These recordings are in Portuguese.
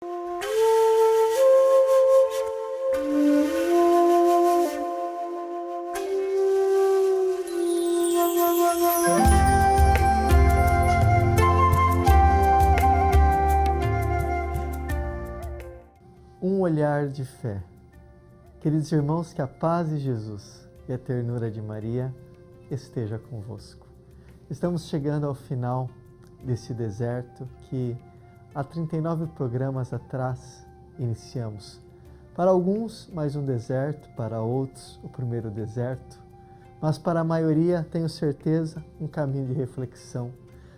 Um olhar de fé. Queridos irmãos, que a paz de Jesus e a ternura de Maria esteja convosco. Estamos chegando ao final desse deserto que há 39 programas atrás iniciamos. Para alguns, mais um deserto, para outros, o primeiro deserto, mas para a maioria, tenho certeza, um caminho de reflexão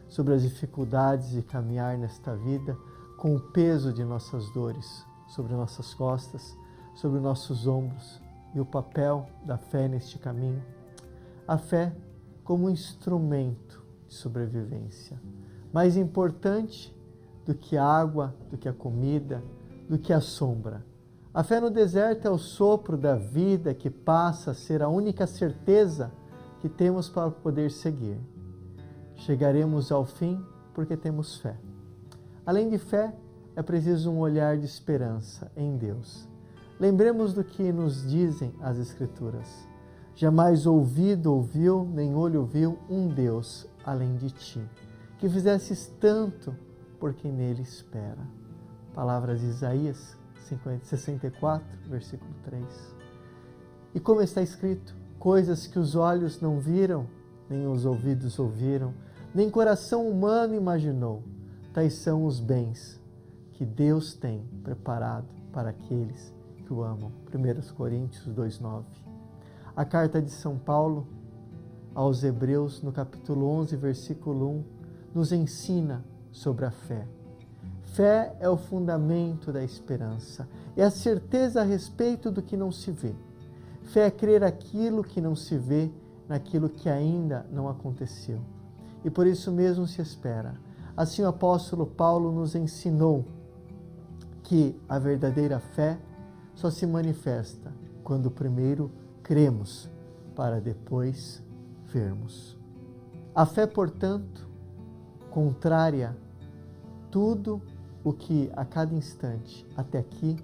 sobre as dificuldades de caminhar nesta vida com o peso de nossas dores sobre nossas costas, sobre nossos ombros e o papel da fé neste caminho. A fé como um instrumento de sobrevivência, mais importante do que a água, do que a comida, do que a sombra. A fé no deserto é o sopro da vida que passa a ser a única certeza que temos para poder seguir. Chegaremos ao fim porque temos fé. Além de fé, é preciso um olhar de esperança em Deus. Lembremos do que nos dizem as Escrituras. Jamais ouvido ouviu, nem olho viu um Deus além de ti, que fizesses tanto por quem nele espera. Palavras de Isaías 64, versículo 3. E como está escrito, coisas que os olhos não viram, nem os ouvidos ouviram, nem coração humano imaginou, tais são os bens que Deus tem preparado para aqueles que o amam. 1 Coríntios 2,9. A carta de São Paulo aos Hebreus, no capítulo 11, versículo 1, nos ensina sobre a fé. Fé é o fundamento da esperança, é a certeza a respeito do que não se vê. Fé é crer aquilo que não se vê, naquilo que ainda não aconteceu. E por isso mesmo se espera. Assim o apóstolo Paulo nos ensinou que a verdadeira fé só se manifesta quando primeiro cremos, para depois vermos. A fé, portanto, contrária tudo o que a cada instante, até aqui,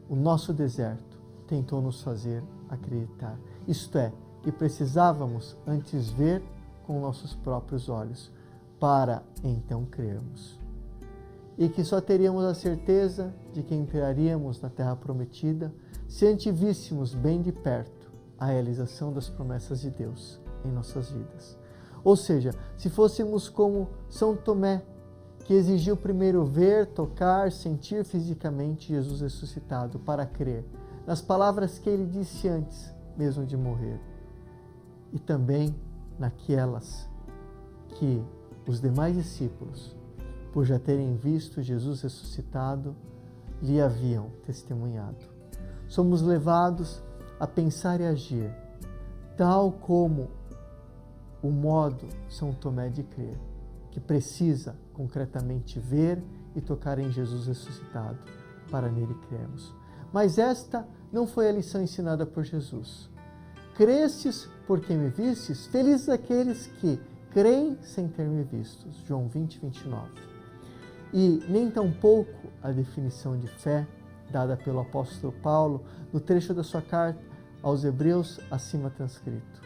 o nosso deserto tentou nos fazer acreditar. Isto é, que precisávamos antes ver com nossos próprios olhos, para então crermos. E que só teríamos a certeza de que entraríamos na Terra Prometida se antevíssemos bem de perto a realização das promessas de Deus em nossas vidas. Ou seja, se fôssemos como São Tomé, que exigiu primeiro ver, tocar, sentir fisicamente Jesus ressuscitado para crer nas palavras que ele disse antes mesmo de morrer, e também naquelas que os demais discípulos, por já terem visto Jesus ressuscitado, lhe haviam testemunhado. Somos levados a pensar e agir, tal como o modo São Tomé de crer, que precisa concretamente ver e tocar em Jesus ressuscitado, para nele crermos. Mas esta não foi a lição ensinada por Jesus. Crestes porque me vistes, felizes aqueles que creem sem ter me vistos. João 20, 29. E nem tampouco a definição de fé dada pelo apóstolo Paulo no trecho da sua carta aos Hebreus acima transcrito.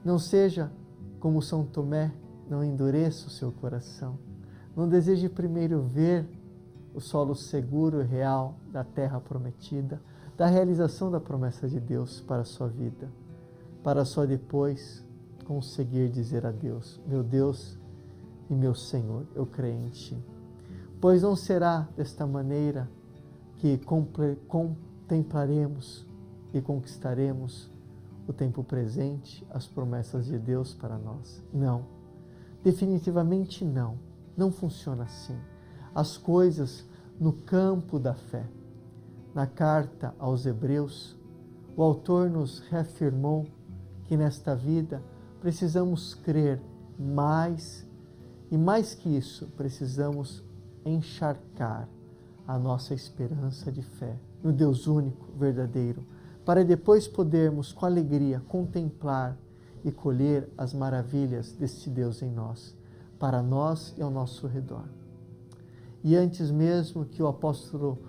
Não seja como São Tomé, não endureça o seu coração. Não deseje primeiro ver o solo seguro e real da terra prometida, da realização da promessa de Deus para a sua vida, para só depois conseguir dizer a Deus: meu Deus e meu Senhor, eu creio em Ti. Pois não será desta maneira que contemplaremos e conquistaremos o tempo presente, as promessas de Deus para nós. Não, definitivamente não. Não funciona assim. As coisas no campo da fé. Na carta aos Hebreus, o autor nos reafirmou que nesta vida precisamos crer mais, e mais que isso, precisamos encharcar a nossa esperança de fé no Deus único, verdadeiro, para depois podermos com alegria contemplar e colher as maravilhas deste Deus em nós, para nós e ao nosso redor. E antes mesmo que o apóstolo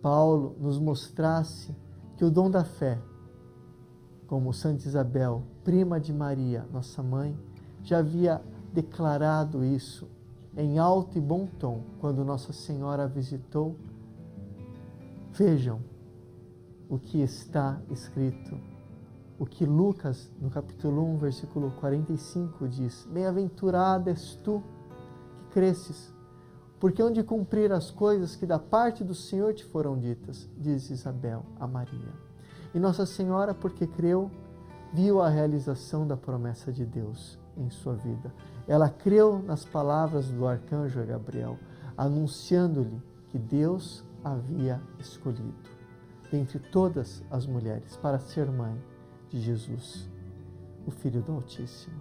Paulo nos mostrasse que o dom da fé, como Santa Isabel, prima de Maria, nossa mãe, já havia declarado isso em alto e bom tom quando Nossa Senhora a visitou. Vejam o que está escrito, o que Lucas, no capítulo 1, versículo 45, diz: Bem-aventurada és tu que cresces, porque hão de cumprir as coisas que da parte do Senhor te foram ditas, diz Isabel a Maria. E Nossa Senhora, porque creu, viu a realização da promessa de Deus em sua vida. Ela creu nas palavras do arcanjo Gabriel, anunciando-lhe que Deus havia escolhido, dentre todas as mulheres, para ser mãe de Jesus, o Filho do Altíssimo.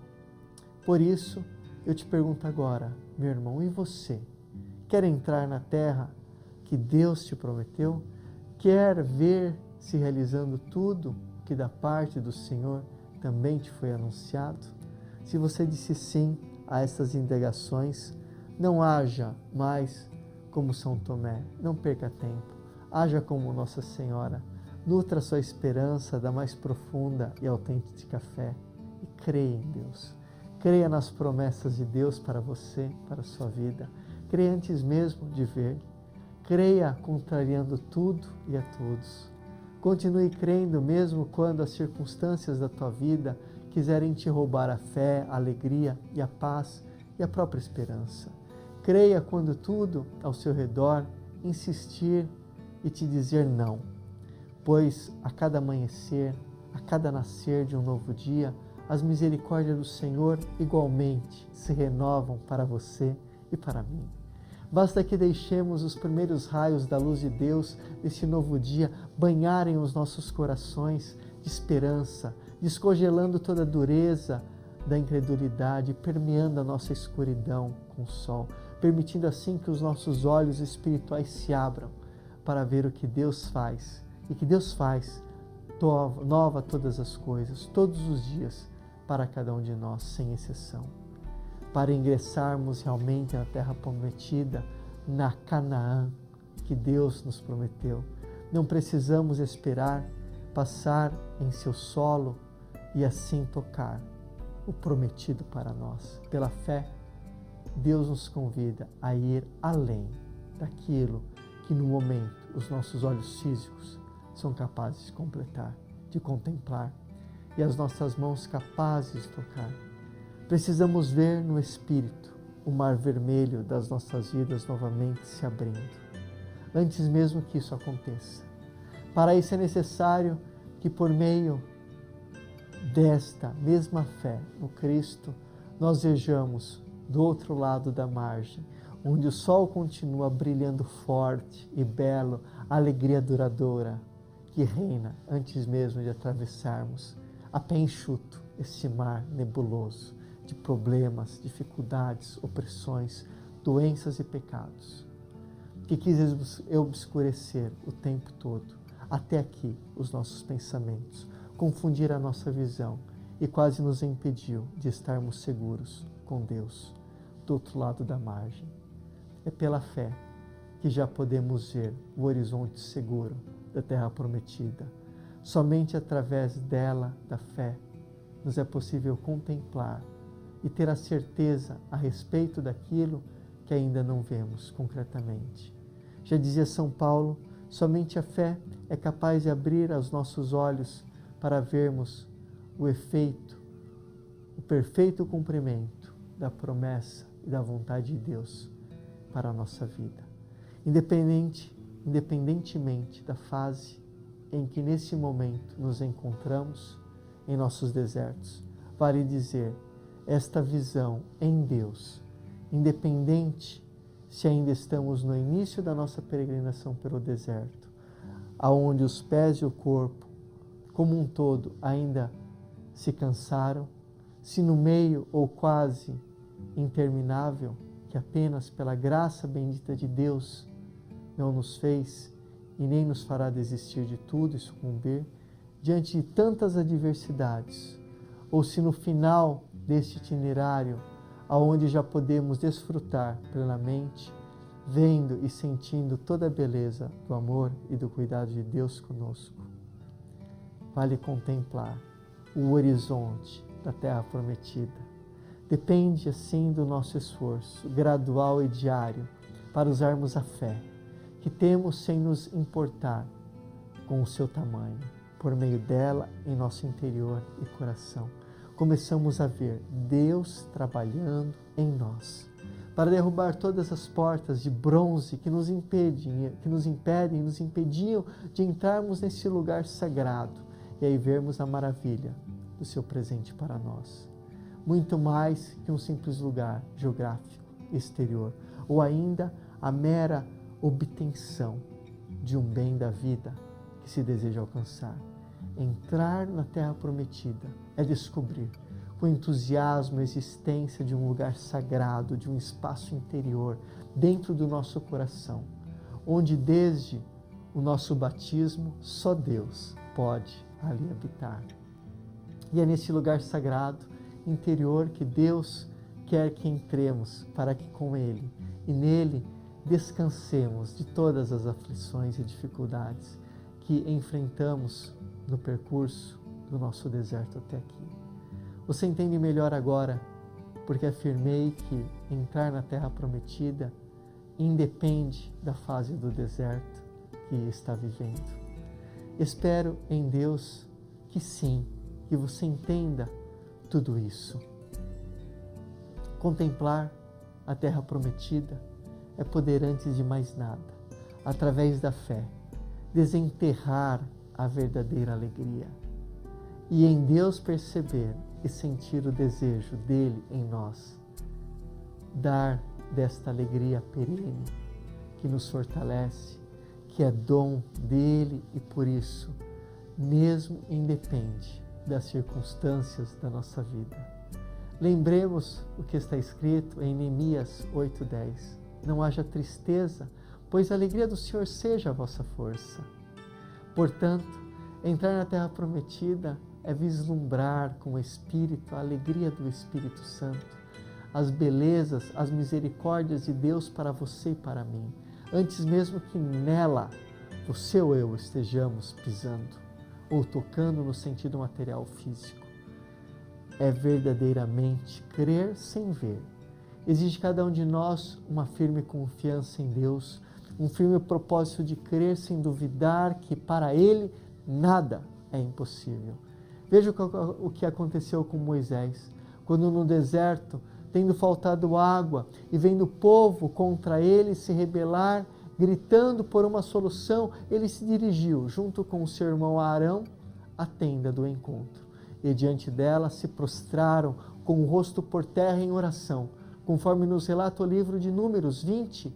Por isso, eu te pergunto agora, meu irmão, e você? Quer entrar na terra que Deus te prometeu? Quer ver se realizando tudo que da parte do Senhor também te foi anunciado? Se você disse sim a essas indagações, não haja mais como São Tomé, não perca tempo, haja como Nossa Senhora, nutra sua esperança da mais profunda e autêntica fé e creia em Deus. Creia nas promessas de Deus para você, para a sua vida. Creia antes mesmo de ver. Creia contrariando tudo e a todos. Continue crendo mesmo quando as circunstâncias da tua vida quiserem te roubar a fé, a alegria e a paz e a própria esperança. Creia quando tudo ao seu redor insistir e te dizer não, pois a cada amanhecer, a cada nascer de um novo dia, as misericórdias do Senhor igualmente se renovam para você e para mim. Basta que deixemos os primeiros raios da luz de Deus desse novo dia banharem os nossos corações de esperança, descongelando toda a dureza da incredulidade, permeando a nossa escuridão com o sol, permitindo assim que os nossos olhos espirituais se abram para ver o que Deus faz, e que Deus faz nova todas as coisas, todos os dias, para cada um de nós, sem exceção. Para ingressarmos realmente na terra prometida, na Canaã que Deus nos prometeu. Não precisamos esperar passar em seu solo e assim tocar o prometido para nós. Pela fé, Deus nos convida a ir além daquilo que no momento os nossos olhos físicos são capazes de completar, de contemplar, e as nossas mãos capazes de tocar. Precisamos ver no Espírito o mar vermelho das nossas vidas novamente se abrindo, antes mesmo que isso aconteça. Para isso é necessário que por meio desta mesma fé no Cristo, nós vejamos do outro lado da margem, onde o sol continua brilhando forte e belo, a alegria duradoura que reina antes mesmo de atravessarmos a pé enxuto esse mar nebuloso de problemas, dificuldades, opressões, doenças e pecados, que quis obscurecer o tempo todo, até aqui, os nossos pensamentos, confundir a nossa visão e quase nos impediu de estarmos seguros com Deus do outro lado da margem. É pela fé que já podemos ver o horizonte seguro da terra prometida. Somente através dela, da fé, nos é possível contemplar e ter a certeza a respeito daquilo que ainda não vemos concretamente. Já dizia São Paulo, somente a fé é capaz de abrir os nossos olhos para vermos o efeito, o perfeito cumprimento da promessa e da vontade de Deus para a nossa vida. Independentemente da fase em que nesse momento nos encontramos em nossos desertos, vale dizer, esta visão em Deus, independente se ainda estamos no início da nossa peregrinação pelo deserto, aonde os pés e o corpo, como um todo, ainda se cansaram, se no meio ou quase interminável, que apenas pela graça bendita de Deus não nos fez e nem nos fará desistir de tudo e sucumbir diante de tantas adversidades, ou se no final deste itinerário, aonde já podemos desfrutar plenamente vendo e sentindo toda a beleza do amor e do cuidado de Deus conosco. Vale contemplar o horizonte da terra prometida. Depende, assim, do nosso esforço gradual e diário para usarmos a fé que temos sem nos importar com o seu tamanho. Por meio dela, em nosso interior e coração, começamos a ver Deus trabalhando em nós para derrubar todas as portas de bronze que nos impediam de entrarmos nesse lugar sagrado e aí vermos a maravilha do seu presente para nós. Muito mais que um simples lugar geográfico exterior, ou ainda a mera obtenção de um bem da vida que se deseja alcançar. Entrar na terra prometida é descobrir com entusiasmo a existência de um lugar sagrado, de um espaço interior dentro do nosso coração, onde desde o nosso batismo só Deus pode ali habitar. E é nesse lugar sagrado, interior, que Deus quer que entremos para que com Ele e nele descansemos de todas as aflições e dificuldades que enfrentamos no percurso do nosso deserto até aqui. Você entende melhor agora, porque afirmei que entrar na terra prometida independe da fase do deserto que está vivendo. Espero em Deus que sim, que você entenda tudo isso. Contemplar a terra prometida é poder, antes de mais nada, através da fé, desenterrar a verdadeira alegria e em Deus perceber e sentir o desejo dele em nós, dar desta alegria perene que nos fortalece, que é dom dele e por isso mesmo independe das circunstâncias da nossa vida. Lembremos o que está escrito em Neemias 8:10. Não haja tristeza, pois a alegria do Senhor seja a vossa força. Portanto, entrar na terra prometida é vislumbrar com o Espírito a alegria do Espírito Santo, as belezas, as misericórdias de Deus para você e para mim, antes mesmo que nela você ou eu estejamos pisando ou tocando no sentido material físico. É verdadeiramente crer sem ver. Exige de cada um de nós uma firme confiança em Deus, um firme propósito de crer sem duvidar que para Ele nada é impossível. Veja o que aconteceu com Moisés, quando no deserto, tendo faltado água e vendo o povo contra ele se rebelar, gritando por uma solução, ele se dirigiu, junto com o seu irmão Arão, à tenda do encontro. E diante dela se prostraram com o rosto por terra em oração, conforme nos relata o livro de Números 20,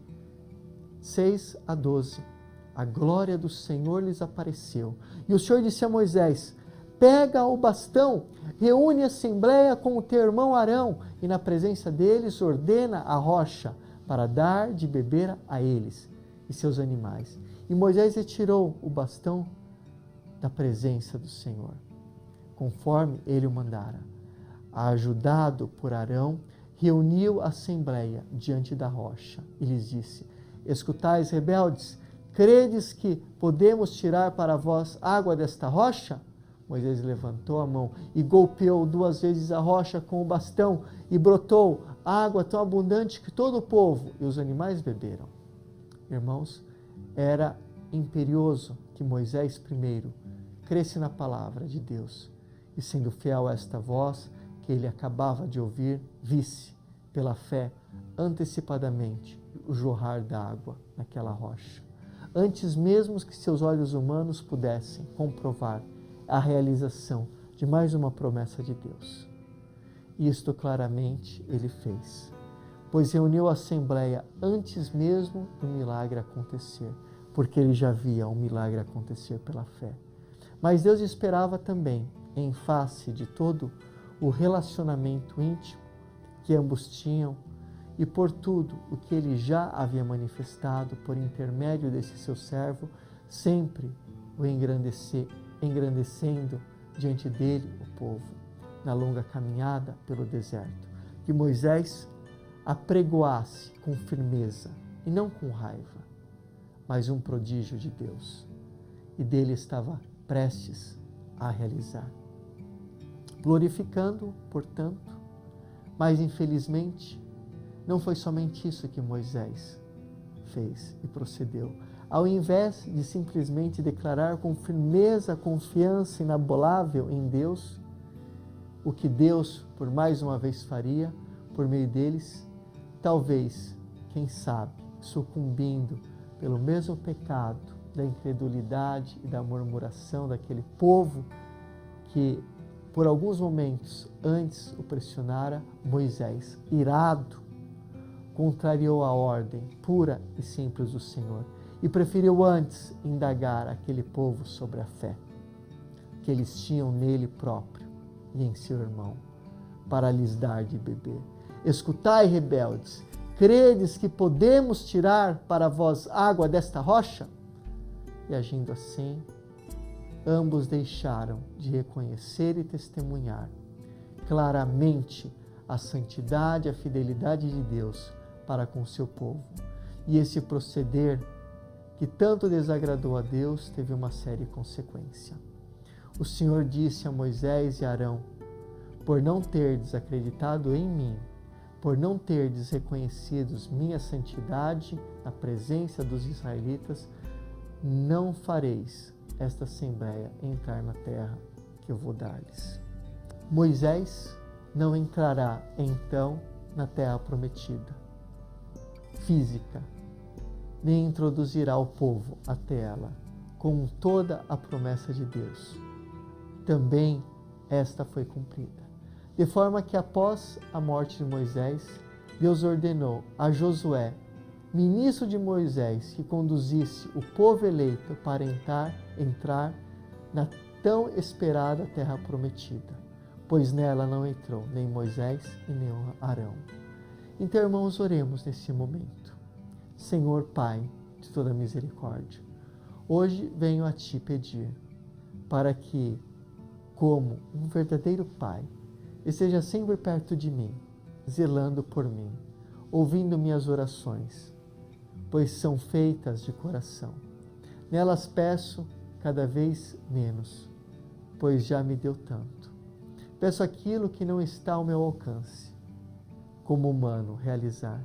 6-12. A glória do Senhor lhes apareceu. E o Senhor disse a Moisés: pega o bastão, reúne a assembleia com o teu irmão Arão, e na presença deles ordena a rocha, para dar de beber a eles e seus animais. E Moisés retirou o bastão da presença do Senhor, conforme ele o mandara. Ajudado por Arão, reuniu a assembleia diante da rocha e lhes disse: escutais, rebeldes, credes que podemos tirar para vós água desta rocha? Moisés levantou a mão e golpeou 2 vezes a rocha com o bastão, e brotou água tão abundante que todo o povo e os animais beberam. Irmãos, era imperioso que Moisés primeiro cresce na palavra de Deus e, sendo fiel a esta voz que ele acabava de ouvir, visse pela fé antecipadamente o jorrar da água naquela rocha, antes mesmo que seus olhos humanos pudessem comprovar a realização de mais uma promessa de Deus. Isto claramente ele fez, pois reuniu a assembleia antes mesmo do milagre acontecer, porque ele já via o milagre acontecer pela fé. Mas Deus esperava também, em face de todo o relacionamento íntimo que ambos tinham, e por tudo o que ele já havia manifestado por intermédio desse seu servo, sempre o engrandecendo diante dele o povo, na longa caminhada pelo deserto, que Moisés apregoasse com firmeza e não com raiva, mas um prodígio de Deus, e dele estava prestes a realizar. Glorificando, portanto, mas infelizmente não foi somente isso que Moisés fez e procedeu. Ao invés de simplesmente declarar com firmeza a confiança inabalável em Deus, o que Deus por mais uma vez faria por meio deles, talvez, quem sabe, sucumbindo pelo mesmo pecado da incredulidade e da murmuração daquele povo que por alguns momentos antes o pressionara, Moisés, irado, contrariou a ordem pura e simples do Senhor e preferiu antes indagar aquele povo sobre a fé que eles tinham nele próprio e em seu irmão, para lhes dar de beber. Escutai, rebeldes, credes que podemos tirar para vós água desta rocha? E agindo assim, ambos deixaram de reconhecer e testemunhar claramente a santidade e a fidelidade de Deus para com seu povo. E esse proceder, que tanto desagradou a Deus, teve uma séria consequência. O Senhor disse a Moisés e Arão: por não terdes acreditado em mim, por não terdes reconhecido minha santidade na presença dos israelitas, não fareis esta assembleia entrar na terra que eu vou dar-lhes. Moisés não entrará então na terra prometida, física, nem introduzirá o povo até ela, com toda a promessa de Deus. Também esta foi cumprida. De forma que após a morte de Moisés, Deus ordenou a Josué, ministro de Moisés, que conduzisse o povo eleito para entrar na tão esperada terra prometida, pois nela não entrou nem Moisés e nem Arão. Então, irmãos, oremos nesse momento. Senhor Pai de toda misericórdia, hoje venho a Ti pedir para que, como um verdadeiro Pai, esteja sempre perto de mim, zelando por mim, ouvindo minhas orações, pois são feitas de coração. Nelas peço cada vez menos, pois já me deu tanto. Peço aquilo que não está ao meu alcance, como humano, realizar.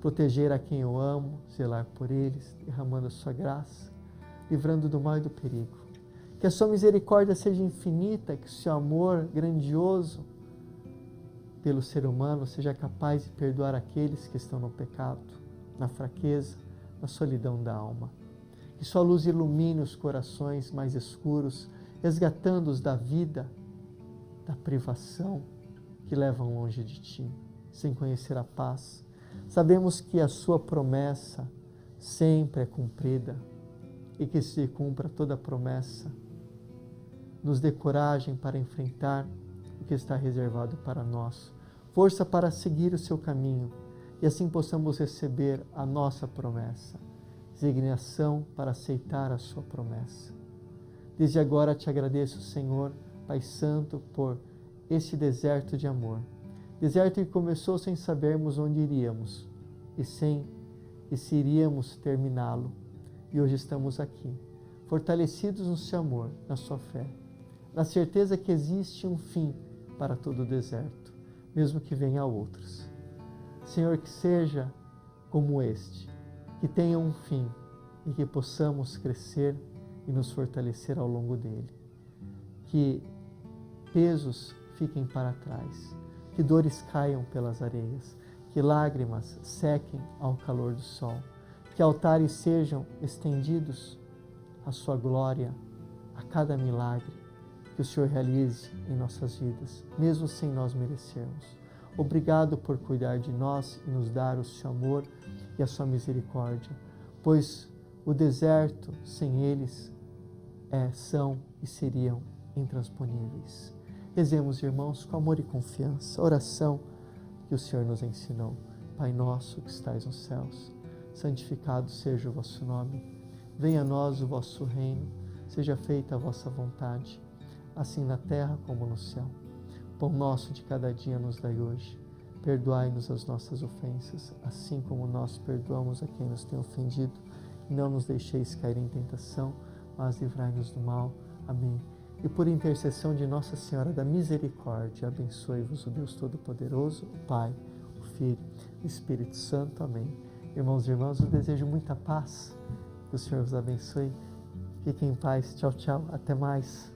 Proteger a quem eu amo, zelar por eles, derramando a sua graça, livrando do mal e do perigo. Que a sua misericórdia seja infinita, que o seu amor grandioso pelo ser humano seja capaz de perdoar aqueles que estão no pecado, na fraqueza, na solidão da alma. Que sua luz ilumine os corações mais escuros, resgatando-os da vida, da privação que levam longe de Ti, sem conhecer a paz. Sabemos que a sua promessa sempre é cumprida e que se cumpra toda a promessa. Nos dê coragem para enfrentar o que está reservado para nós, força para seguir o seu caminho e assim possamos receber a nossa promessa, designação para aceitar a sua promessa. Desde agora te agradeço, Senhor, Pai Santo, por este deserto de amor. Deserto que começou sem sabermos onde iríamos e se iríamos terminá-lo. E hoje estamos aqui, fortalecidos no seu amor, na sua fé, na certeza que existe um fim para todo o deserto, mesmo que venha outros. Senhor, que seja como este, que tenha um fim e que possamos crescer e nos fortalecer ao longo dele. Que pesos fiquem para trás, que dores caiam pelas areias, que lágrimas sequem ao calor do sol, que altares sejam estendidos à sua glória a cada milagre que o Senhor realize em nossas vidas, mesmo sem nós merecermos. Obrigado por cuidar de nós e nos dar o seu amor e a sua misericórdia, pois o deserto sem eles são e seriam intransponíveis. Rezemos, irmãos, com amor e confiança, a oração que o Senhor nos ensinou. Pai nosso que estais nos céus, santificado seja o vosso nome. Venha a nós o vosso reino, seja feita a vossa vontade, assim na terra como no céu. Pão nosso de cada dia nos dai hoje. Perdoai-nos as nossas ofensas, assim como nós perdoamos a quem nos tem ofendido. Não nos deixeis cair em tentação, mas livrai-nos do mal. Amém. E por intercessão de Nossa Senhora da Misericórdia, abençoe-vos o Deus Todo-Poderoso, o Pai, o Filho, o Espírito Santo. Amém. Irmãos e irmãs, eu desejo muita paz. Que o Senhor vos abençoe. Fiquem em paz. Tchau, tchau. Até mais.